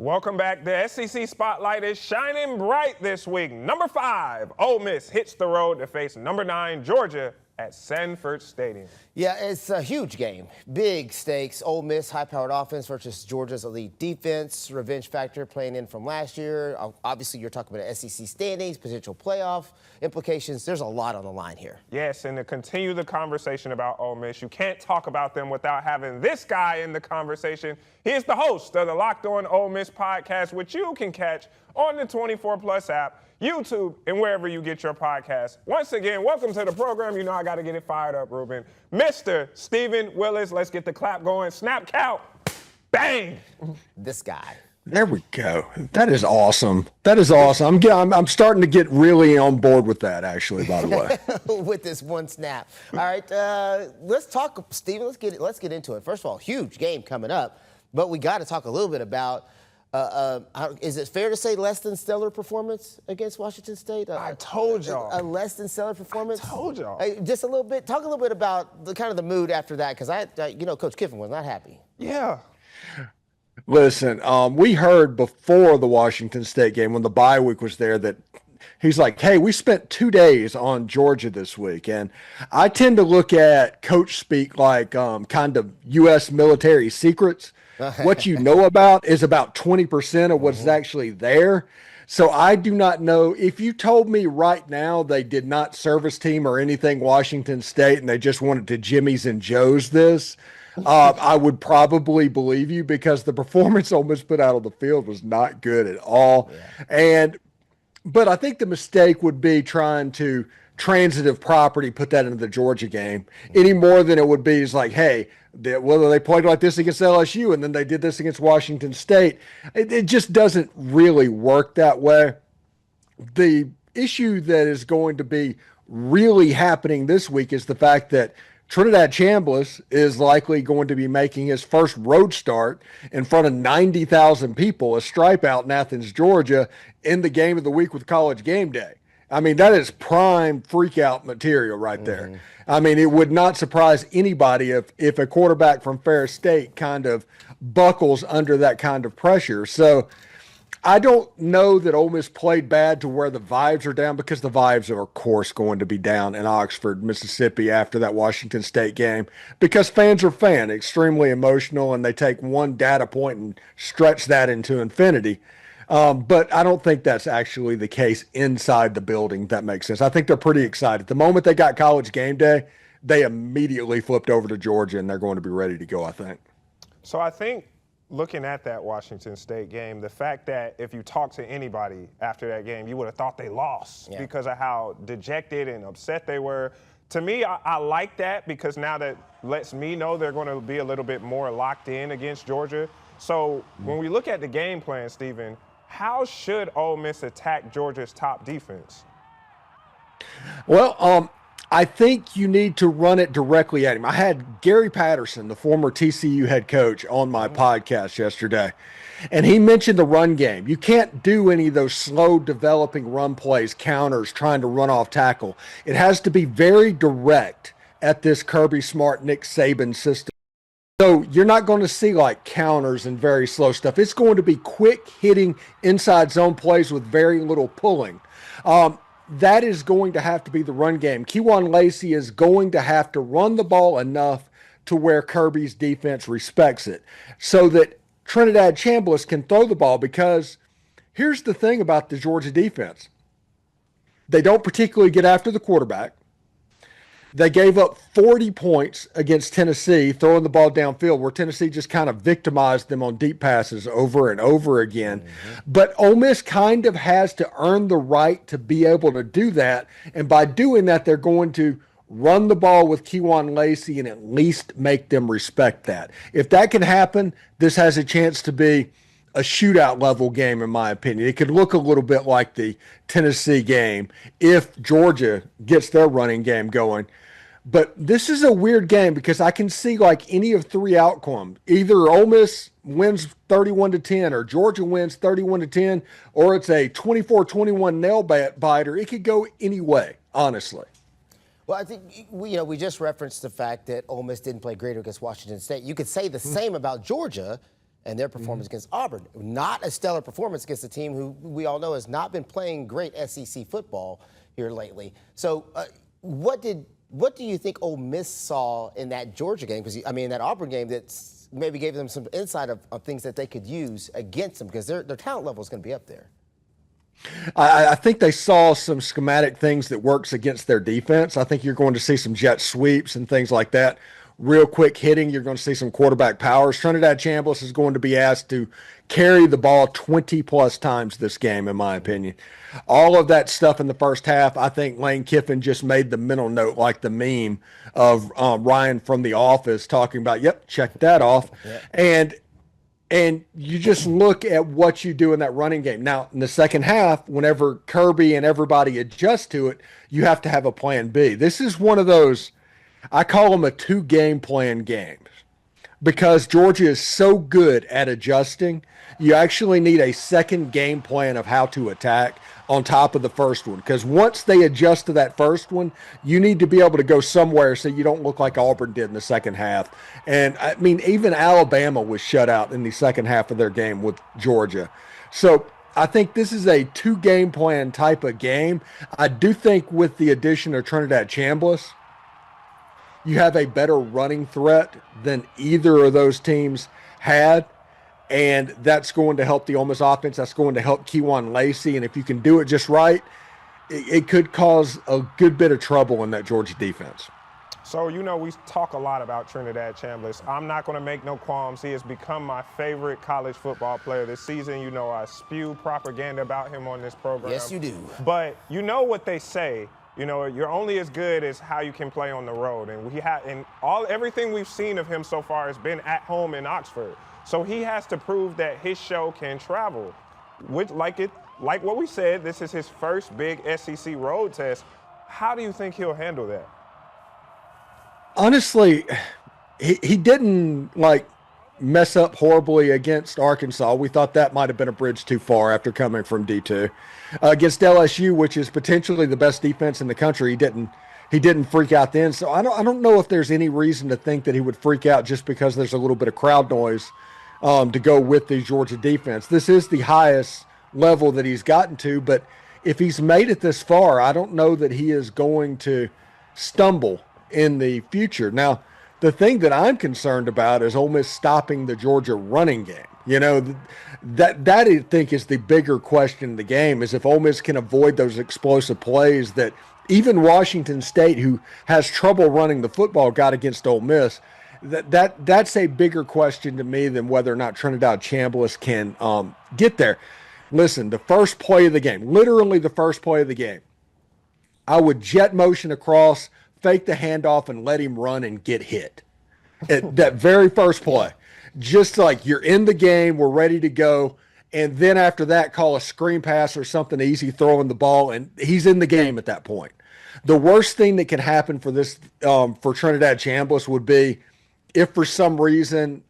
Welcome back. The SEC spotlight is shining bright this week. Number 5, Ole Miss hits the road to face number 9, Georgia, at Sanford Stadium. Yeah, it's a huge game. Big stakes. Ole Miss, high-powered offense versus Georgia's elite defense. Revenge factor playing in from last year. Obviously, you're talking about SEC standings, potential playoff implications. There's a lot on the line here. Yes, and to continue the conversation about Ole Miss, you can't talk about them without having this guy in the conversation. He is the host of the Locked On Ole Miss podcast, which you can catch on the 24 Plus app, YouTube, and wherever you get your podcasts. Once again, welcome to the program. You know I got to get it fired up, Ruben. Mr. Stephen Willis, let's get the clap going. Snap, count, bang. This guy. There we go. That is awesome. That is awesome. I'm starting to get really on board with that, actually, by the way. With this one snap. All right, let's talk, Stephen. Let's get into it. First of all, huge game coming up, but we got to talk a little bit about is it fair to say less than stellar performance against Washington State? I told y'all. A less than stellar performance? I told y'all. Just a little bit. Talk a little bit about the kind of the mood after that, because Coach Kiffin was not happy. Yeah. Listen, we heard before the Washington State game when the bye week was there that he's like, hey, we spent 2 days on Georgia this week. And I tend to look at coach speak like kind of U.S. military secrets. What you know about is about 20% of what's actually there. So I do not know. If you told me right now they did not service team or anything Washington State and they just wanted to Jimmy's and Joe's this, I would probably believe you, because the performance Ole Miss put out on the field was not good at all. Yeah. But I think the mistake would be trying to transitive property, put that into the Georgia game any more than it would be is like, hey, whether they played like this against LSU and then they did this against Washington State, it just doesn't really work that way. The issue that is going to be really happening this week is the fact that Trinidad Chambliss is likely going to be making his first road start in front of 90,000 people, a stripe out in Athens, Georgia, in the game of the week with College Game Day. I mean, that is prime freak-out material right there. I mean, it would not surprise anybody if a quarterback from Ferris State kind of buckles under that kind of pressure. So I don't know that Ole Miss played bad to where the vibes are down, because the vibes are, of course, going to be down in Oxford, Mississippi after that Washington State game, because fans are extremely emotional, and they take one data point and stretch that into infinity. But I don't think that's actually the case inside the building, if that makes sense. I think they're pretty excited. The moment they got College Game Day, they immediately flipped over to Georgia, and they're going to be ready to go, I think. So I think looking at that Washington State game, the fact that if you talk to anybody after that game, you would have thought they lost because of how dejected and upset they were. To me, I like that, because now that lets me know they're going to be a little bit more locked in against Georgia. So when we look at the game plan, Stephen, how should Ole Miss attack Georgia's top defense? Well, I think you need to run it directly at him. I had Gary Patterson, the former TCU head coach, on my podcast yesterday, and he mentioned the run game. You can't do any of those slow developing run plays, counters, trying to run off tackle. It has to be very direct at this Kirby Smart, Nick Saban system. So you're not going to see like counters and very slow stuff. It's going to be quick hitting inside zone plays with very little pulling. That is going to have to be the run game. Kejuan Lacey is going to have to run the ball enough to where Kirby's defense respects it, so that Trinidad Chambliss can throw the ball, because here's the thing about the Georgia defense. They don't particularly get after the quarterback. They gave up 40 points against Tennessee, throwing the ball downfield, where Tennessee just kind of victimized them on deep passes over and over again. But Ole Miss kind of has to earn the right to be able to do that. And by doing that, they're going to run the ball with Kejuan Lacey and at least make them respect that. If that can happen, this has a chance to be a shootout level game, in my opinion. It could look a little bit like the Tennessee game if Georgia gets their running game going. But this is a weird game, because I can see like any of three outcomes. Either Ole Miss wins 31-10, or Georgia wins 31-10, or it's a 24-21 nail biter. It could go any way, honestly. Well, I think we just referenced the fact that Ole Miss didn't play great against Washington State. You could say the same about Georgia, and their performance against Auburn. Not a stellar performance against a team who we all know has not been playing great SEC football here lately. So what do you think Ole Miss saw in that Georgia game? Because, I mean, that Auburn game that's maybe gave them some insight of things that they could use against them, because their talent level is going to be up there. I think they saw some schematic things that works against their defense. I think you're going to see some jet sweeps and things like that. Real quick hitting, you're going to see some quarterback powers. Trinidad Chambliss is going to be asked to carry the ball 20-plus times this game, in my opinion. All of that stuff in the first half, I think Lane Kiffin just made the mental note, like the meme of Ryan from The Office talking about, yep, check that off. Yeah. And you just look at what you do in that running game. Now, in the second half, whenever Kirby and everybody adjust to it, you have to have a plan B. This is one of those, I call them a 2-game plan games, because Georgia is so good at adjusting. You actually need a second game plan of how to attack on top of the first one, because once they adjust to that first one, you need to be able to go somewhere so you don't look like Auburn did in the second half. And I mean, even Alabama was shut out in the second half of their game with Georgia. So I think this is a 2-game plan type of game. I do think with the addition of Trinidad Chambliss, you have a better running threat than either of those teams had. And that's going to help the Ole Miss offense. That's going to help Kejuan Lacey. And if you can do it just right, it could cause a good bit of trouble in that Georgia defense. So, you know, we talk a lot about Trinidad Chambliss. I'm not going to make no qualms. He has become my favorite college football player this season. You know, I spew propaganda about him on this program. Yes, you do. But you know what they say. You know, you're only as good as how you can play on the road. And everything we've seen of him so far has been at home in Oxford. So he has to prove that his show can travel. Like what we said, this is his first big SEC road test. How do you think he'll handle that? Honestly, he didn't mess up horribly against Arkansas. We thought that might have been a bridge too far after coming from D2. Against LSU, which is potentially the best defense in the country, he didn't freak out then. So I don't know if there's any reason to think that he would freak out just because there's a little bit of crowd noise to go with the Georgia defense. This is the highest level that he's gotten to, but if he's made it this far, I don't know that he is going to stumble in the future. Now, the thing that I'm concerned about is Ole Miss stopping the Georgia running game. You know, that I think is the bigger question in the game, is if Ole Miss can avoid those explosive plays that even Washington State, who has trouble running the football, got against Ole Miss. That's a bigger question to me than whether or not Trinidad Chambliss can get there. Listen, the first play of the game, literally the first play of the game, I would jet motion across, fake the handoff, and let him run and get hit. At that very first play. Just like you're in the game, we're ready to go. And then after that, call a screen pass or something easy, throwing the ball, and he's in the game at that point. The worst thing that can happen for this, for Trinidad Chambliss, would be if for some reason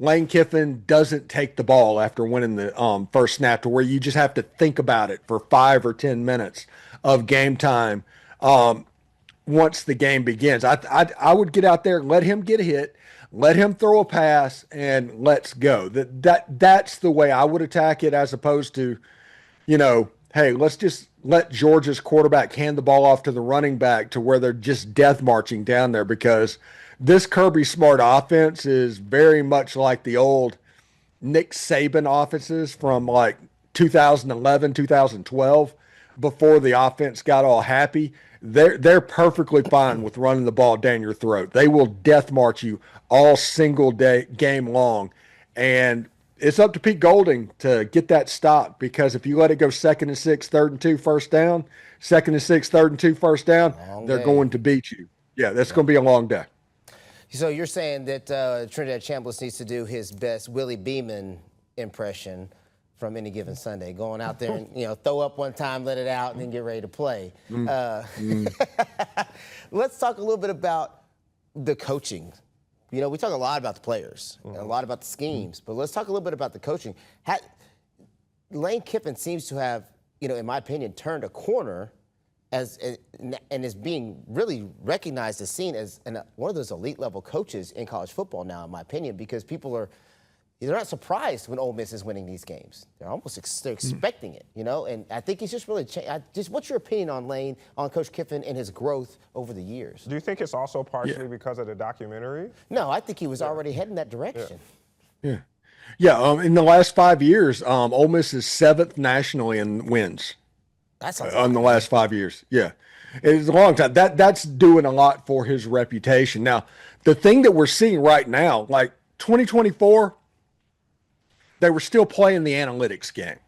Lane Kiffin doesn't take the ball after winning the first snap, to where you just have to think about it for 5 or 10 minutes of game time once the game begins. I would get out there, let him get a hit, let him throw a pass, and let's go. That's the way I would attack it, as opposed to, you know, hey, let's just let Georgia's quarterback hand the ball off to the running back to where they're just death marching down there, because this Kirby Smart offense is very much like the old Nick Saban offenses from like 2011, 2012, before the offense got all happy. They're perfectly fine with running the ball down your throat. They will death march you all single day game long. And it's up to Pete Golding to get that stop, because if you let it go 2nd and 6, 3rd and 2, first down, 2nd and 6, 3rd and 2, first down, they're going to beat you. Yeah, that's going to be a long day. So you're saying that Trinidad Chambliss needs to do his best Willie Beeman impression from Any Given Sunday, going out there and, you know, throw up one time, let it out, and then get ready to play. Let's talk a little bit about the coaching. You know, we talk a lot about the players and a lot about the schemes, but let's talk a little bit about the coaching. Lane Kiffin seems to have, you know, in my opinion, turned a corner and is being really recognized as seen as one of those elite level coaches in college football now, in my opinion, because people are they're not surprised when Ole Miss is winning these games. They're almost they're expecting it, you know. And I think he's just really changed. Just what's your opinion on Coach Kiffin and his growth over the years? Do you think it's also partially because of the documentary? No, I think he was already heading that direction. Yeah. In the last 5 years, Ole Miss is 7th nationally in wins. That's a lot. In the last 5 years. Yeah. It's a long time. That's doing a lot for his reputation. Now, the thing that we're seeing right now, like 2024, they were still playing the analytics game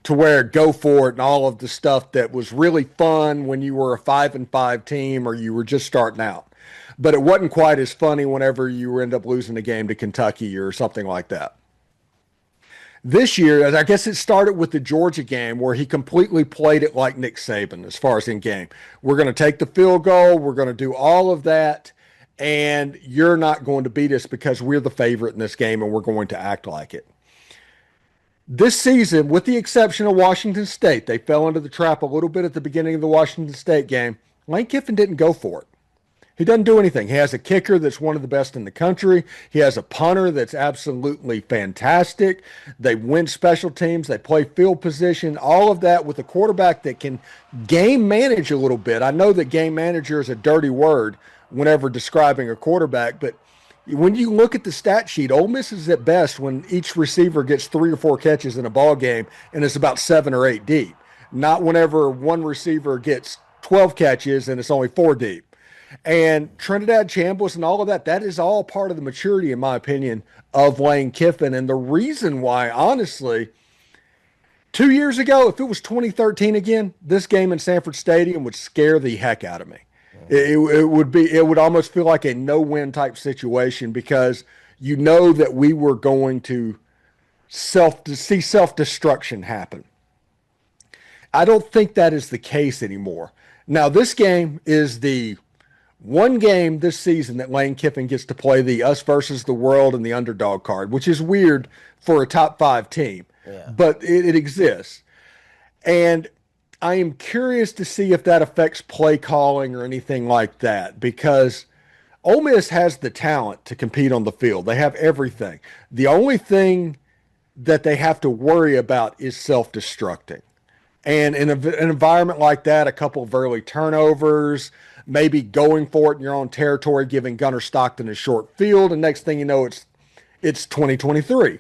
to where go for it and all of the stuff that was really fun when you were a 5-5 team or you were just starting out. But it wasn't quite as funny whenever you end up losing a game to Kentucky or something like that. This year, I guess it started with the Georgia game where he completely played it like Nick Saban as far as in game. We're going to take the field goal. We're going to do all of that. And you're not going to beat us because we're the favorite in this game and we're going to act like it. This season, with the exception of Washington State, they fell into the trap a little bit at the beginning of the Washington State game. Lane Kiffin didn't go for it. He doesn't do anything. He has a kicker that's one of the best in the country. He has a punter that's absolutely fantastic. They win special teams. They play field position, all of that with a quarterback that can game manage a little bit. I know that game manager is a dirty word whenever describing a quarterback, but when you look at the stat sheet, Ole Miss is at best when each receiver gets 3 or 4 catches in a ball game and it's about 7 or 8 deep. Not whenever one receiver gets 12 catches and it's only 4 deep. And Trinidad Chambliss and all of that, that is all part of the maturity, in my opinion, of Lane Kiffin. And the reason why, honestly, 2 years ago, if it was 2013 again, this game in Sanford Stadium would scare the heck out of me. It would almost feel like a no-win type situation because you know that we were going to see self-destruction happen. I don't think that is the case anymore. Now, this game is the one game this season that Lane Kiffin gets to play the us versus the world and the underdog card, which is weird for a top 5 team, but it exists. And I am curious to see if that affects play calling or anything like that because Ole Miss has the talent to compete on the field. They have everything. The only thing that they have to worry about is self-destructing. And in an environment like that, a couple of early turnovers, maybe going for it in your own territory, giving Gunnar Stockton a short field, and next thing you know, it's 2023.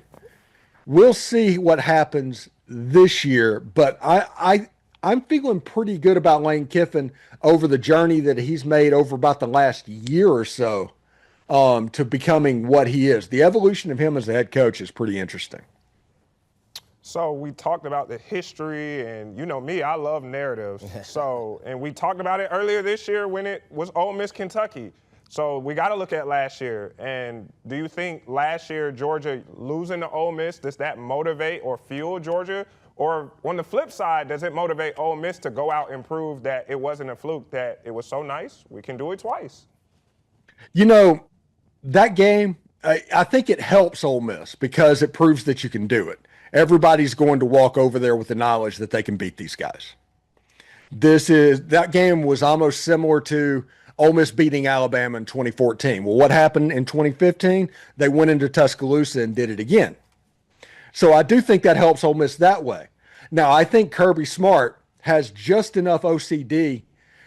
We'll see what happens this year, but I'm feeling pretty good about Lane Kiffin over the journey that he's made over about the last year or so to becoming what he is. The evolution of him as a head coach is pretty interesting. So we talked about the history, and you know me, I love narratives. And we talked about it earlier this year when it was Ole Miss Kentucky. So we got to look at last year. And do you think last year Georgia losing to Ole Miss, does that motivate or fuel Georgia? Or on the flip side, does it motivate Ole Miss to go out and prove that it wasn't a fluke, that it was so nice, we can do it twice? You know, that game, I think it helps Ole Miss because it proves that you can do it. Everybody's going to walk over there with the knowledge that they can beat these guys. That game was almost similar to Ole Miss beating Alabama in 2014. Well, what happened in 2015? They went into Tuscaloosa and did it again. So I do think that helps Ole Miss that way. Now, I think Kirby Smart has just enough OCD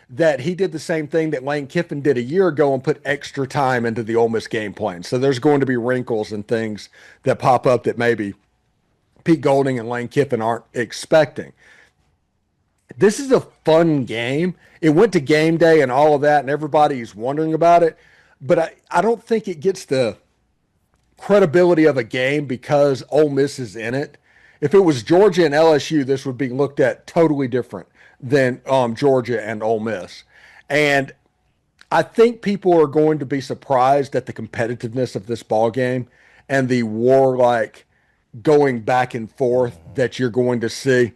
that he did the same thing that Lane Kiffin did a year ago and put extra time into the Ole Miss game plan. So there's going to be wrinkles and things that pop up that maybe Pete Golding and Lane Kiffin aren't expecting. This is a fun game. It went to game day and all of that, and everybody's wondering about it. But I don't think it gets the credibility of a game because Ole Miss is in it. If it was Georgia and LSU, this would be looked at totally different than Georgia and Ole Miss. And I think people are going to be surprised at the competitiveness of this ball game and the warlike going back and forth that you're going to see.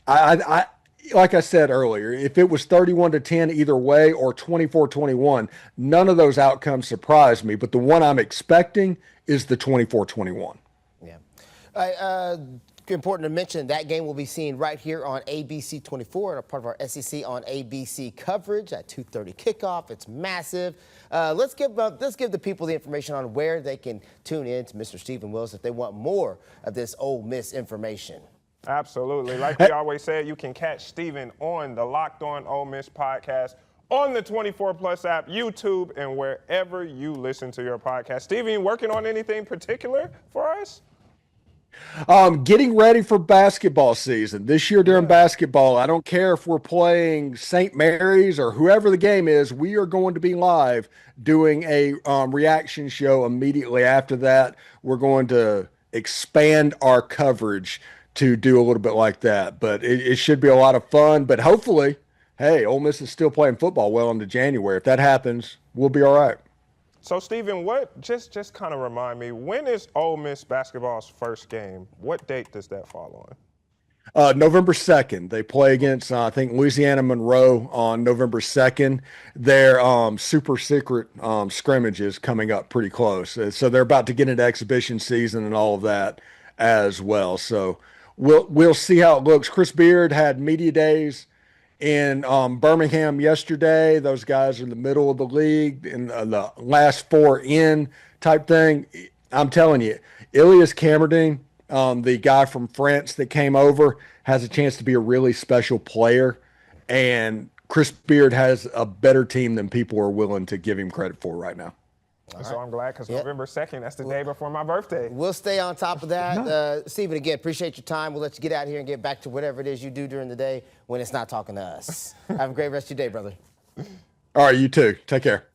I like I said earlier, if it was 31-10 either way or 24-21, none of those outcomes surprise me. But the one I'm expecting is the 24-21. Yeah. important to mention that game will be seen right here on ABC 24 and a part of our SEC on ABC coverage at 2:30 kickoff. It's massive. Let's give the people the information on where they can tune in to Mr. Stephen Willis if they want more of this Ole Miss information. Absolutely. Like we always said, you can catch Stephen on the Locked On Ole Miss podcast on the 24 Plus app, YouTube, and wherever you listen to your podcast. Stephen, you working on anything particular for us? Getting ready for basketball season. This year during basketball, I don't care if we're playing St. Mary's or whoever the game is, we are going to be live doing a reaction show immediately after that. We're going to expand our coverage to do a little bit like that. But it should be a lot of fun. But hopefully, hey, Ole Miss is still playing football well into January. If that happens, we'll be all right. So, Stephen, just kind of remind me, when is Ole Miss basketball's first game? What date does that fall on? November 2nd. They play against, I think, Louisiana Monroe on November 2nd. Their super secret scrimmage is coming up pretty close. So they're about to get into exhibition season and all of that as well. So we'll see how it looks. Chris Beard had media days in Birmingham yesterday. Those guys are in the middle of the league in the last four in type thing. I'm telling you, Ilias Camerdine, the guy from France that came over, has a chance to be a really special player. And Chris Beard has a better team than people are willing to give him credit for right now. So I'm glad because November 2nd, that's the day before my birthday. We'll stay on top of that. Stephen, again, appreciate your time. We'll let you get out here and get back to whatever it is you do during the day when it's not talking to us. Have a great rest of your day, brother. All right, you too. Take care.